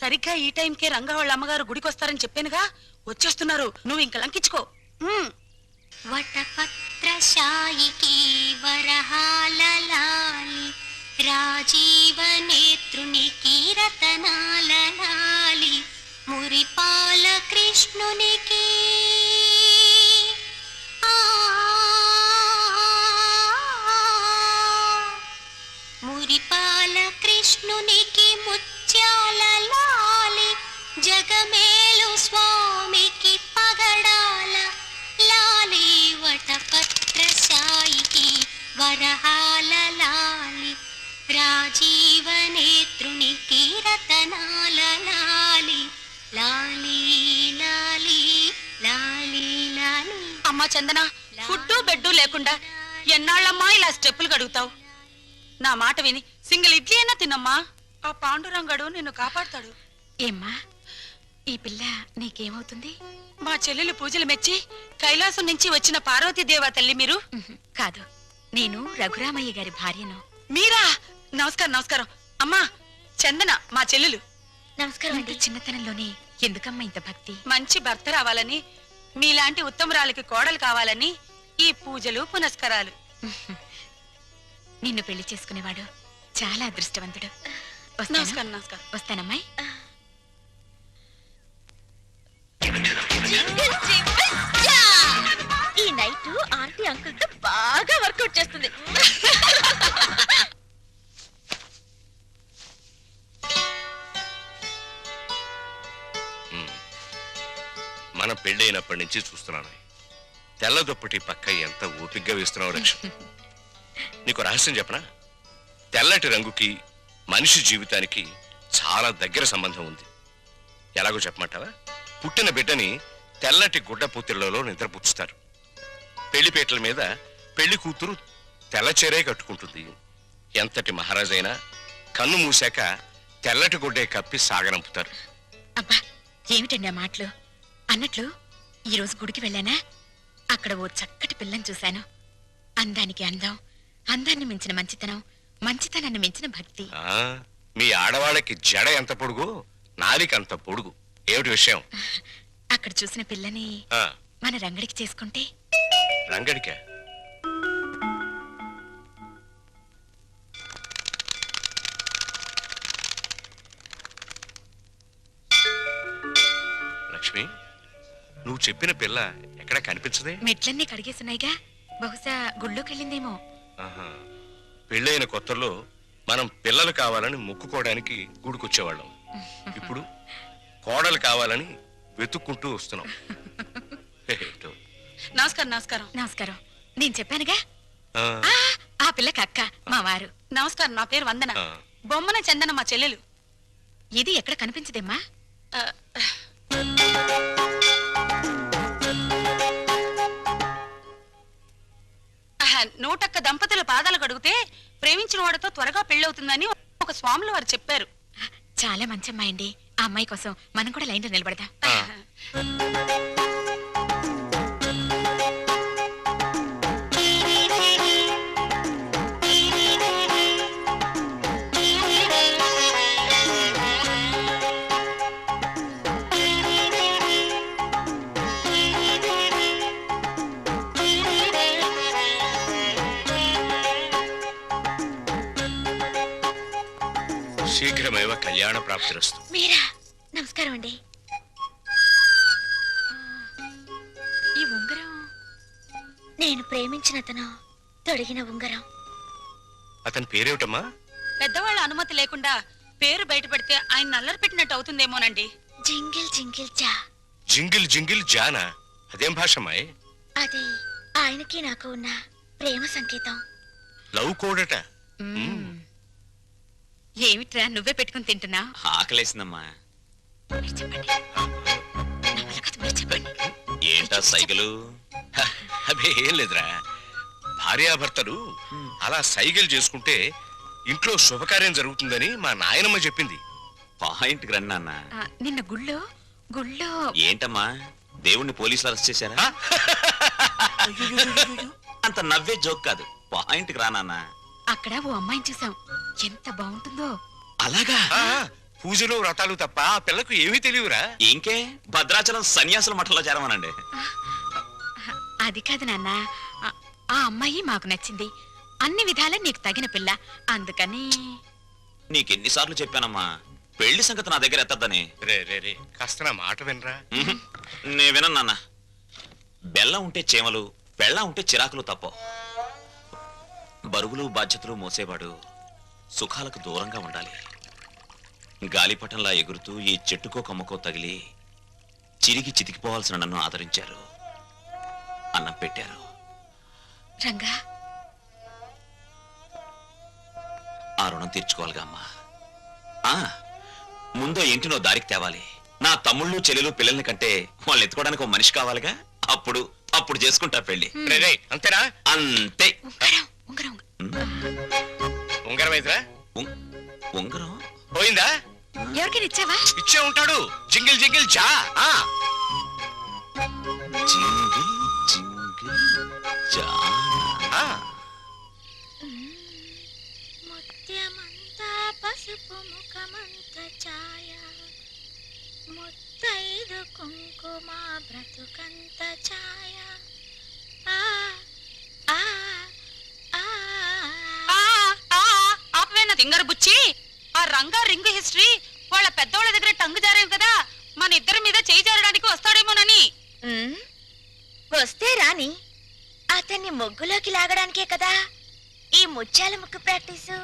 సరిగ్గా ఈ టైంకే రంగా వాళ్ళ అమ్మగారు గుడికి వస్తారని చెప్పానుగా, వచ్చేస్తున్నారు. నువ్వు ఇంక లంకించుకో. వటపత్రశాయికి వరహాలలాలి రాజీవ నేత్రునికి రతనాలలాలి మురిపాల కృష్ణునికి మురిపాల కృష్ణునికి ముత్యాల లాలి జగమేలు స్వామికి పగడాల లాలి వటపత్రశాయికి వరహాల లాలి రాజీవ నేత్రునికి రతనాల లాలి లాలి లాలి లాలి లాలి. అమ్మా చందన, ఫుడ్డు బెడ్డు లేకుండా ఎన్నాళ్ళమ్మా ఇలా స్టెప్పులు గడుగుతావు? నా మాట విని సింగిల్ ఇడ్లీ అయినా తిన్నమ్మా. ఆ పాండురంగడు నిన్ను కాపాడుతాడు. ఏమ్మా, ఈ పిల్ల నీకేమవుతుంది? మా చెల్లెలు పూజలు మెచ్చి కైలాసం నుంచి వచ్చిన పార్వతీదేవా తల్లి మీరు? కాదు, నేను రఘురామయ్య గారి భార్యను. మీరా? నమస్కారం నమస్కారం. అమ్మా చందన మా చెల్లెలు. నమస్కారం. ఇంత చిన్నతనంలోనే ఎందుకమ్మా ఇంత భక్తి? మంచి భర్త రావాలని, మీలాంటి ఉత్తమరాలకి కోడలు కావాలని ఈ పూజలు పునస్కారాలు. నిన్ను పెళ్లి చేసుకునేవాడు చాలా అదృష్టవంతుడు. నమస్కారం నమస్కారం. వస్తానమ్మాయి. ఈ నైట్ ఆంటీ అంకుల్ తో బాగా వర్కౌట్ చేస్తుంది. మనం పెళ్ళైనప్పటి నుంచి చూస్తున్నాను. తెల్ల దుప్పటి పక్క ఎంత ఓపిగ్గా వేస్తున్నావు రక్ష. నీకు రహస్యం చెప్పనా? తెల్లటి రంగుకి మనిషి జీవితానికి చాలా దగ్గర సంబంధం ఉంది. ఎలాగో చెప్పమంటావా? పుట్టిన బిడ్డని తెల్లటి గుడ్డ పూతిళ్లలో నిద్రపుచ్చుతారు. పెళ్లిపేటల మీద పెళ్లి కూతురు తెల్లచీరే కట్టుకుంటుంది. ఎంతటి మహారాజైనా కన్ను మూసాక తెల్లటి గుడ్డే కప్పి సాగనంపుతారు. అబ్బా, ఏమిటండి ఆ మాటలు? అన్నట్లు ఈరోజు గుడికి వెళ్ళానా, అక్కడ ఓ చక్కటి పిల్లని చూశాను. అందానికి అందం, అందాన్ని మించిన మంచితనం, మంచితనాన్ని మించిన భక్తి. మీ ఆడవాళ్ళకి జడ ఎంత పొడుగు, నాలిక అంత పొడుగు. ఏమిటి విషయం? అక్కడ చూసిన పిల్లని మన రంగడికి చేసుకుంటే. రంగడికా? లక్ష్మి, నువ్వు చెప్పిన పిల్ల ఎక్కడ కనిపించదే? మెట్లన్నీ కడిగేస్తున్నాయిగా, బహుశా గుళ్ళోకెళ్ళిందేమో. పెళ్ళైన కొత్తలో మనం పిల్లలు కావాలని మొక్కుకోవడానికి గుడికొచ్చేవాళ్ళం. ఇప్పుడు కోడలు కావాలని వెతుక్కుంటూ వస్తున్నాం. నమస్కారం నమస్కారం. నమస్కారం. నేను చెప్పానుగా, ఆ పిల్లకి అక్క, మా వారు. నమస్కారం. నా పేరు వందన. బొమ్మన చందన మా చెల్లెలు. ఇది ఎక్కడ కనిపించదేమ్మా? నూటొక్క దంపతుల పాదాలు కడిగితే ప్రేమించిన వాడితో త్వరగా పెళ్ళవుతుందని ఒక స్వాములు వారు చెప్పారు. చాలా మంచి అమ్మాయి అండి. ఆ అమ్మాయి కోసం మనం కూడా లైన్లో నిలబడదాం. శీఘ్రమేవ కళ్యాణ ప్రాప్తిరస్తు. మీరా? నమస్కారం అండి. ఈ ఉంగరం నేను ప్రేమించిన అతను తొడిగిన ఉంగరం. అతని పేరేమిటమ్మా? పెద్దవాళ్ళ అనుమతి లేకుండా పేరు బయటపెడితే ఆయన నల్లరి పెట్టినట్టు అవుతుందేమోనండి. జింగిల్ జింగిల్ జా. జింగిల్ జింగిల్ జానా? అదేం భాషమ్మాయి? అది ఆయనకి నాకు ఉన్న ప్రేమ సంకేతం. లవ్ కోడట. ఏమిట్రా నువ్వే పెట్టుకుని తింటున్నా? ఆకలేసిందమ్మా. చెప్పండి. ఏంటా సైకిలు? అదే ఏం లేదురా, భార్యాభర్తలు అలా సైకిల్ చేసుకుంటే ఇంట్లో శుభకార్యం జరుగుతుందని మా నాయనమ్మ చెప్పింది. పాయింట్ రన్న. నిన్న గుళ్ళో ఏంటమ్మా, దేవుణ్ణి పోలీసులు అరెస్ట్ చేశారా? అంత నవ్వే జోక్ కాదు, పాయింట్ రానా. అక్కడ ఓ అమ్మాయిని చూసాం, ఎంత బాగుంటుందో. అలాగా? పూజలు వ్రతాలు తప్ప ఆ పిల్లకు ఏమీ తెలియరా? ఇంకే భద్రాచలం సన్యాసుల మఠంలో చేరమనండి. అది కాదు నాన్న, ఆ అమ్మాయి మాకు నచ్చింది, అన్ని విధాలా నీకు తగిన పిల్ల, అందుకని. నీకెన్నిసార్లు చెప్పానమ్మా పెళ్లి సంగతి నా దగ్గర ఎత్తద్దని. రే రే రే కాస్త నా మాట వినరా. నే వినను నాన్న. బెల్లం ఉంటే చేమలు, బెల్లం ఉంటే చిరాకులు తప్ప. బరువులు బాధ్యతలు మోసేవాడు సుఖాలకు దూరంగా ఉండాలి. గాలిపటంలా ఎగురుతూ ఈ చెట్టుకో కమ్మకో తగిలి చిరిగి చితికిపోవాల్సిన నన్ను ఆదరించారు, అన్నం పెట్టారు. రంగా, ఆ రుణం తీర్చుకోవాలిగా అమ్మా. ముందో ఇంటినో దారికి తేవాలి. నా తమ్ముళ్ళు చెల్లెలు పిల్లల్ని కంటే వాళ్ళు ఎత్తుకోవడానికి ఒక మనిషి కావాలిగా. అప్పుడు చేసుకుంటా పెళ్లి. రే రే అంతేనా? అంతే. ఉంగరం ఉంగరం అయితేరా? ఉంగరం పోయిందా? ఎవరికైనా ఇచ్చావా? ఇచ్చే ఉంటాడు. జింగిల్ జింగిల్ జా. జింగిల్ జింగిల్ జానా. ముత్యమంతా పసుపు ముఖమంత ఛాయ, ముత్తైదు కుంకుమ బ్రతుకంత ఛాయ. ఆపవేనా తింగర బుచ్చి? ఆ రంగా రింగు హిస్టరీ వాళ్ళ పెద్దోళ్ళ దగ్గర టంగు జారేవు కదా, మన ఇద్దరి మీద చేయి జారడానికి వస్తాడేమోనని. వస్తే రాని, అతన్ని ముగ్గులోకి లాగడానికే కదా ఈ ముత్యాల ముగ్గు ప్రాక్టీసు.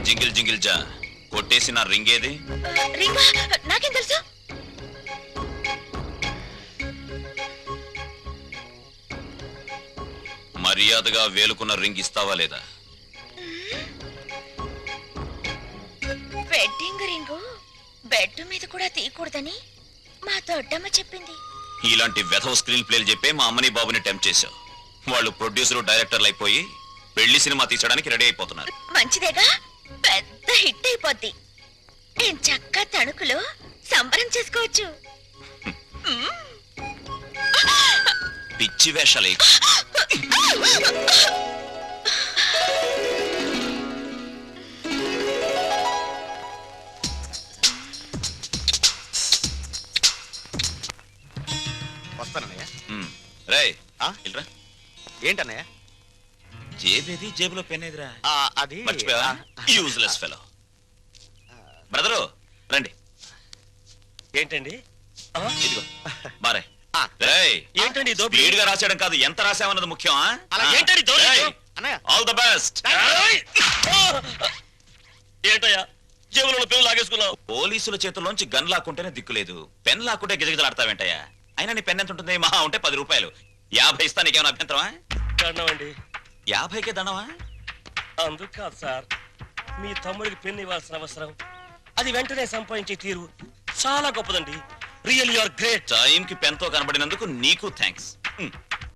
జింగిల్ జింగిల్ జా కొట్టేసి నా రింగ్ ఏది? రింగా నాకేం తెలుసు? మర్యాదగా వేలుకున్న రింగ్ ఇస్తావా లేదా? వెడ్డింగ్ రింగు బెడ్ మీద కూడా తీయకూడదని మా దొడ్డమ్మ చెప్పింది. ఇలాంటి వెధవ స్క్రీన్ ప్లేలు చెప్పే మా అమ్మని బాబుని టెంప్ట్ చేశావు. వాళ్ళు ప్రొడ్యూసర్ డైరెక్టర్లు అయిపోయి పెళ్లి సినిమా తీసడానికి రెడీ అయిపోతున్నారు. మంచిదేగా, పెద్ద హిట్ అయిపోద్ది. నేను చక్కగా తణుకులో సంబరం చేసుకోవచ్చు. పిచ్చి వేషాలే. వస్తానన్నయ్య. రేయ్ ఏంటన్నయ్య? జేబేది, జేబులో పెన్ ఏదిరా? అది మర్చిపోయావా? Useless fellow. బ్రదరు రండి. ఏంటండి? ఇదిగో బారే. ఏంటండి స్పీడ్ గా రాసేయడం కాదు, ఎంత రాసామన్నది ముఖ్యం. All the best. ఏంటయ్యా జేబులో పెన్ లాగేసుకున్నావు? పోలీసుల చేతుల్లోంచి గన్ లాక్కుంటేనే దిక్కులేదు, పెన్ లాక్కుంటే గిజగిజలాడతావేంటయ్యా? అయినా నీ పెన్ ఎంత ఉంటుంది? మహా ఉంటే 10 రూపాయలు. 50 ఇస్తా, నీకేమైనా అభ్యంతరమా? దండమండి. 50కే దండమా? అందుకు కాదు సార్, మీ తమ్ముడికి పెన్ ఇవ్వాల్సిన అవసరం, అది వెంటనే సంపాదించే తీరు చాలా గొప్పదండి. Real you are great. టైంకి పెన్తో కనబడినందుకు నీకు థ్యాంక్స్.